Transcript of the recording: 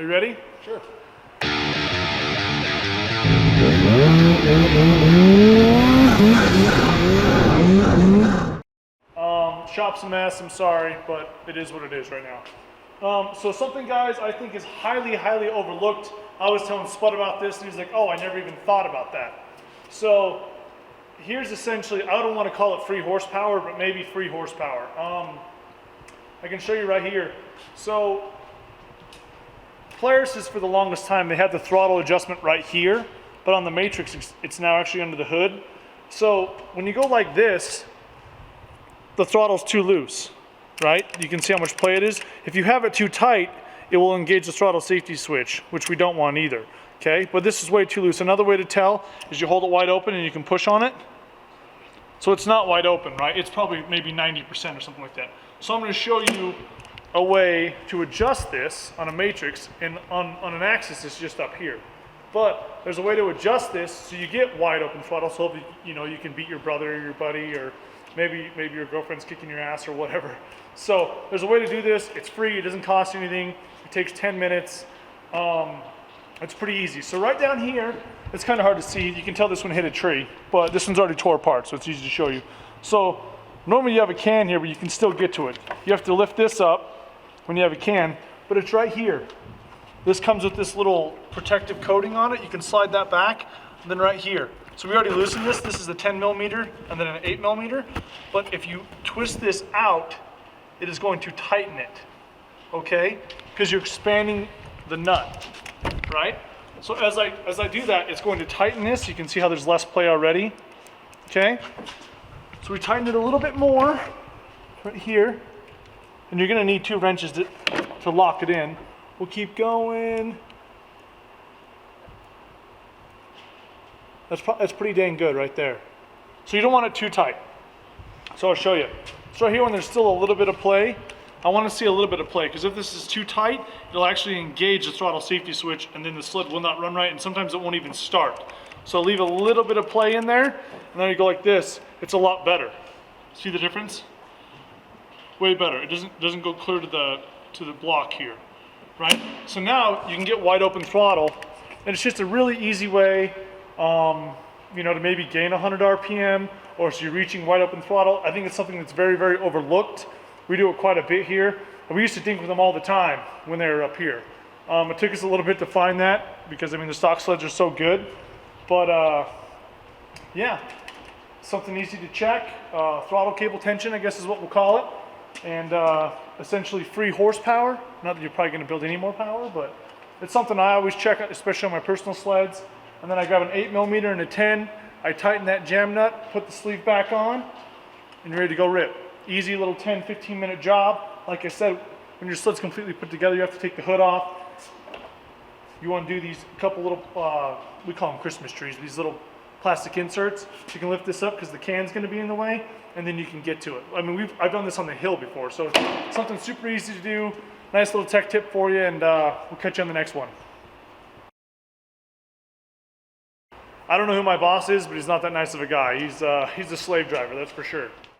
Are you ready? Sure. Shop's a mess, I'm sorry, but it is what it is right now. So something, guys, I think is highly, highly overlooked. I was telling Spud about this, and he's like, oh, I never even thought about that. So here's essentially, I don't want to call it free horsepower, but maybe free horsepower. I can show you right here. So Polaris is, for the longest time, they had the throttle adjustment right here, but on the Matrix, it's now actually under the hood. So when you go like this, the throttle's too loose, right? You can see how much play it is. If you have it too tight, it will engage the throttle safety switch, which we don't want either, okay? But this is way too loose. Another way to tell is you hold it wide open and you can push on it. So it's not wide open, right? It's probably maybe 90% or something like that. So I'm gonna show you a way to adjust this on a Matrix, and on an Axis it's just up here. But there's a way to adjust this so you get wide open throttle, so if you can beat your brother or your buddy, or maybe your girlfriend's kicking your ass or whatever. So there's a way to do this. It's free, it doesn't cost you anything. It takes 10 minutes. It's pretty easy. So right down here, it's kind of hard to see. You can tell this one hit a tree, but this one's already tore apart, so it's easy to show you. So normally you have a can here, but you can still get to it. You have to lift this up when you have a can, but it's right here. This comes with this little protective coating on it. You can slide that back, and then right here. So we already loosened this. This is a 10 millimeter and then an 8 millimeter. But if you twist this out, it is going to tighten it, okay? Because you're expanding the nut, right? So as I do that, it's going to tighten this. You can see how there's less play already, okay? So we tighten it a little bit more right here. And you're gonna need 2 wrenches to lock it in. We'll keep going. That's pretty dang good right there. So you don't want it too tight. So I'll show you. So right here, when there's still a little bit of play, I want to see a little bit of play, because if this is too tight, it'll actually engage the throttle safety switch, and then the sled will not run right, and sometimes it won't even start. So leave a little bit of play in there, and then you go like this. It's a lot better. See the difference? Way better. It doesn't go clear to the block here, right? So now you can get wide open throttle, and it's just a really easy way to maybe gain 100 RPM, or so you're reaching wide open throttle. I think it's something that's very, very overlooked. We do it quite a bit here. And we used to dink with them all the time when they were up here. It took us a little bit to find that, because the stock sleds are so good. But yeah, something easy to check. Throttle cable tension, I guess is what we'll call it. And essentially free horsepower. Not that you're probably gonna build any more power, but it's something I always check, especially on my personal sleds. And then I grab an 8 millimeter and a 10. I tighten that jam nut, put the sleeve back on, and you're ready to go rip. Easy little 10, 15 minute job. Like I said, when your sled's completely put together, you have to take the hood off. You want to do these couple little, we call them Christmas trees, these little plastic inserts. You can lift this up because the can's going to be in the way, and then you can get to it. I've done this on the hill before, so it's something super easy to do. Nice little tech tip for you, and we'll catch you on the next one. I don't know who my boss is, but he's not that nice of a guy. He's a slave driver, that's for sure.